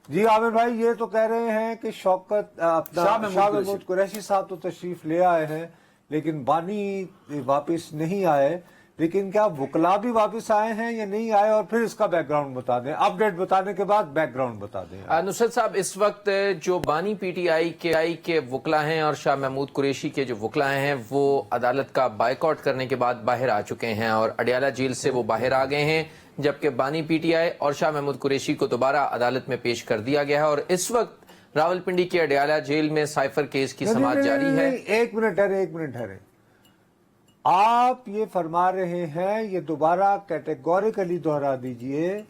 جی عامر بھائی، یہ تو کہہ رہے ہیں کہ شوکت اپنا شاہ محمود قریشی صاحب تو تشریف لے آئے ہیں لیکن بانی واپس نہیں آئے، لیکن کیا وکلا بھی واپس آئے ہیں یا نہیں آئے؟ اور پھر اس کا بیک گراؤنڈ بتا دیں، اپ ڈیٹ بتانے کے بعد بیک گراؤنڈ بتا دیں۔ نصرت صاحب، اس وقت جو بانی پی ٹی آئی کے وکلا ہیں اور شاہ محمود قریشی کے جو وکلا ہیں وہ عدالت کا بائیکاٹ کرنے کے بعد باہر آ چکے ہیں اور اڈیالہ جیل سے وہ باہر آ گئے ہیں، جبکہ بانی پی ٹی آئی اور شاہ محمود قریشی کو دوبارہ عدالت میں پیش کر دیا گیا ہے اور اس وقت راولپنڈی کے اڈیالہ جیل میں سائفر کیس کی سماعت جاری ہے۔ ایک منٹ ٹھہرے، آپ یہ فرما رہے ہیں، یہ دوبارہ کیٹیگوریکلی دہرا دیجئے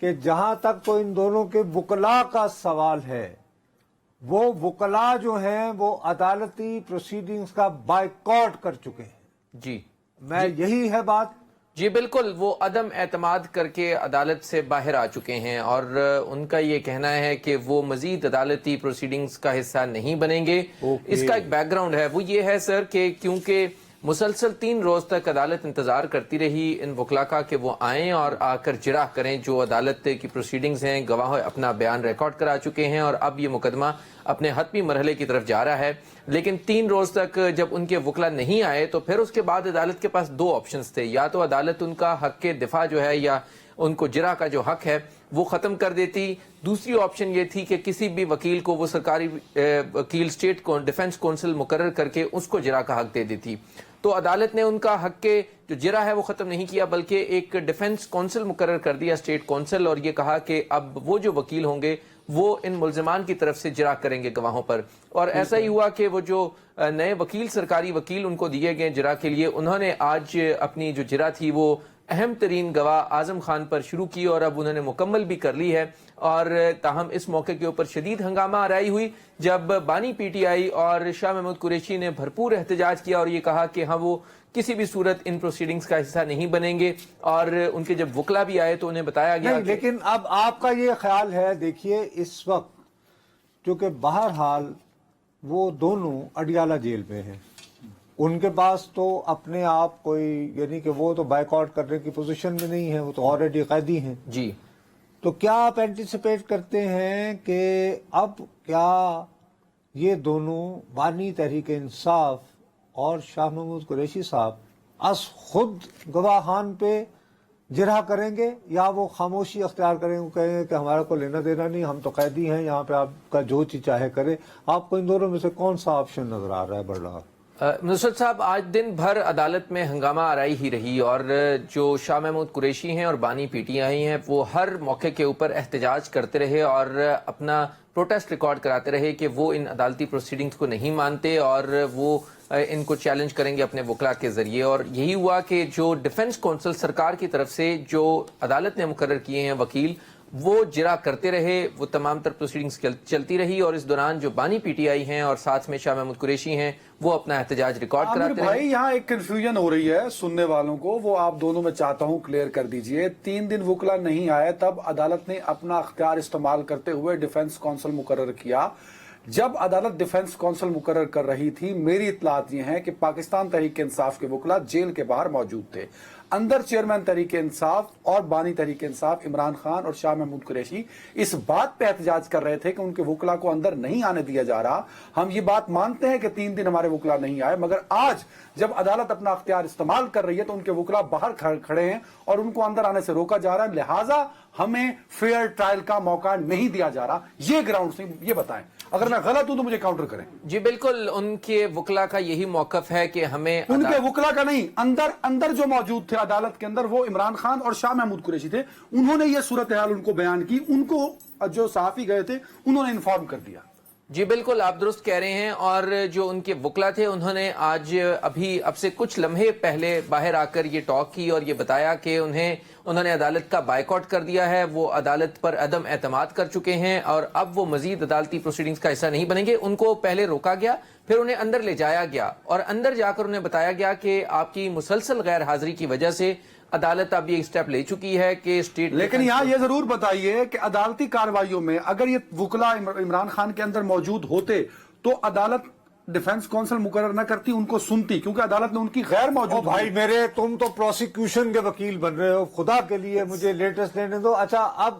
کہ جہاں تک تو ان دونوں کے وکلا کا سوال ہے، وہ وکلا جو ہیں وہ عدالتی پروسیڈنگز کا بائیکاٹ کر چکے ہیں۔ جی یہی ہے بات؟ جی بالکل، وہ عدم اعتماد کر کے عدالت سے باہر آ چکے ہیں اور ان کا یہ کہنا ہے کہ وہ مزید عدالتی پروسیڈنگز کا حصہ نہیں بنیں گے۔ اس کا ایک بیک گراؤنڈ ہے، وہ یہ ہے سر کہ کیونکہ مسلسل 3 روز تک عدالت انتظار کرتی رہی ان وکلا کا کہ وہ آئیں اور آ کر جرح کریں جو عدالت کی پروسیڈنگز ہیں، گواہ اپنا بیان ریکارڈ کرا چکے ہیں اور اب یہ مقدمہ اپنے حتمی مرحلے کی طرف جا رہا ہے، لیکن 3 روز تک جب ان کے وکلا نہیں آئے تو پھر اس کے بعد عدالت کے پاس 2 آپشنز تھے، یا تو عدالت ان کا حق کے دفاع جو ہے یا ان کو جرح کا جو حق ہے وہ ختم کر دیتی، دوسری آپشن یہ تھی کہ کسی بھی وکیل کو وہ سرکاری وکیل اسٹیٹ ڈیفنس کونسل مقرر کر کے اس کو جرح کا حق دے دیتی۔ تو عدالت نے ان کا حق کے جو جرح ہے وہ ختم نہیں کیا بلکہ ایک ڈیفنس کونسل مقرر کر دیا، اسٹیٹ کونسل، اور یہ کہا کہ اب وہ جو وکیل ہوں گے وہ ان ملزمان کی طرف سے جرح کریں گے گواہوں پر، اور ایسا ہی ہوا کہ وہ جو نئے وکیل، سرکاری وکیل ان کو دیے گئے جرح کے لیے، انہوں نے آج اپنی جو جرح تھی وہ اہم ترین گواہ اعظم خان پر شروع کی اور اب انہوں نے مکمل بھی کر لی ہے، اور تاہم اس موقع کے اوپر شدید ہنگامہ آرائی ہوئی جب بانی پی ٹی آئی اور شاہ محمود قریشی نے بھرپور احتجاج کیا اور یہ کہا کہ ہاں وہ کسی بھی صورت ان پروسیڈنگز کا حصہ نہیں بنیں گے، اور ان کے جب وکلا بھی آئے تو انہیں بتایا گیا لیکن اب آپ کا یہ خیال ہے، دیکھیے اس وقت چونکہ بہرحال وہ دونوں اڈیالہ جیل میں ہیں، ان کے پاس تو اپنے آپ کوئی، یعنی کہ وہ تو بائیک آؤٹ کرنے کی پوزیشن میں نہیں ہے، وہ تو آلریڈی قیدی ہیں۔ جی تو کیا آپ اینٹیسپیٹ کرتے ہیں کہ اب کیا یہ دونوں بانی تحریک انصاف اور شاہ محمود قریشی صاحب از خود گواہان پہ جرح کریں گے، یا وہ خاموشی اختیار کریں گے، کہیں گے کہ ہمارا کو لینا دینا نہیں، ہم تو قیدی ہیں، یہاں پہ آپ کا جو چیز چاہے کرے؟ آپ کو ان دونوں میں سے کون سا آپشن نظر آ رہا ہے بڑھ رہا؟ نصرت صاحب، آج دن بھر عدالت میں ہنگامہ آرائی ہی رہی اور جو شاہ محمود قریشی ہیں اور بانی پی ٹی آئی ہیں وہ ہر موقع کے اوپر احتجاج کرتے رہے اور اپنا پروٹیسٹ ریکارڈ کراتے رہے کہ وہ ان عدالتی پروسیڈنگز کو نہیں مانتے اور وہ ان کو چیلنج کریں گے اپنے وکلا کے ذریعے، اور یہی ہوا کہ جو ڈیفنس کونسل سرکار کی طرف سے جو عدالت نے مقرر کیے ہیں وکیل، وہ جرح کرتے رہے، وہ تمام تر پروسیڈنگز چلتی رہی، اور اس دوران جو بانی پی ٹی آئی ہیں اور ساتھ میں شاہ محمود قریشی ہیں وہ اپنا احتجاج ریکارڈ کراتے رہے۔ بھائی یہاں ایک کنفیوژن ہو رہی ہے سننے والوں کو، وہ آپ دونوں میں چاہتا ہوں کلیئر کر دیجئے۔ 3 دن وکلا نہیں آئے تب عدالت نے اپنا اختیار استعمال کرتے ہوئے ڈیفنس کونسل مقرر کیا۔ جب عدالت ڈیفنس کونسل مقرر کر رہی تھی، میری اطلاعات یہ ہیں کہ پاکستان تحریک انصاف کے وکلا جیل کے باہر موجود تھے، اندر چیئرمین تحریک انصاف اور بانی تحریک انصاف عمران خان اور شاہ محمود قریشی اس بات پہ احتجاج کر رہے تھے کہ ان کے وکلا کو اندر نہیں آنے دیا جا رہا۔ ہم یہ بات مانتے ہیں کہ 3 دن ہمارے وکلا نہیں آئے، مگر آج جب عدالت اپنا اختیار استعمال کر رہی ہے تو ان کے وکلا باہر کھڑے ہیں اور ان کو اندر آنے سے روکا جا رہا ہے، لہٰذا ہمیں فیئر ٹرائل کا موقع نہیں دیا جا رہا۔ یہ گراؤنڈ سے یہ بتائیں، اگر میں غلط ہوں تو مجھے کاؤنٹر کریں۔ جی بالکل، ان کے وکلا کا یہی موقف ہے کہ ہمیں ان کے وکلا کا نہیں، اندر جو موجود تھے عدالت کے اندر وہ عمران خان اور شاہ محمود قریشی تھے، انہوں نے یہ صورتحال ان کو بیان کی، ان کو جو صحافی گئے تھے انہوں نے انفارم کر دیا۔ جی بالکل، آپ درست کہہ رہے ہیں، اور جو ان کے وکلا تھے انہوں نے آج اب سے کچھ لمحے پہلے باہر آ کر یہ ٹاک کی اور یہ بتایا کہ انہوں نے عدالت کا بائیکاٹ کر دیا ہے، وہ عدالت پر عدم اعتماد کر چکے ہیں اور اب وہ مزید عدالتی پروسیڈنگز کا حصہ نہیں بنیں گے۔ ان کو پہلے روکا گیا، پھر انہیں اندر لے جایا گیا اور اندر جا کر انہیں بتایا گیا کہ آپ کی مسلسل غیر حاضری کی وجہ سے عدالت اب یہ اسٹیپ لے چکی ہے کہ اسٹیٹ، لیکن یہاں یہ ضرور بتائیے کہ عدالتی کارروائیوں میں اگر یہ وکلا عمران خان کے اندر موجود ہوتے تو عدالت ڈیفنس کونسل مقرر نہ کرتی، ان کو سنتی، کیونکہ عدالت نے ان کی غیر موجود۔ بھائی میرے، تم تو پروسیکیوشن کے وکیل بن رہے ہو، خدا کے لیے مجھے لیٹسٹ لینے دو۔ اچھا، اب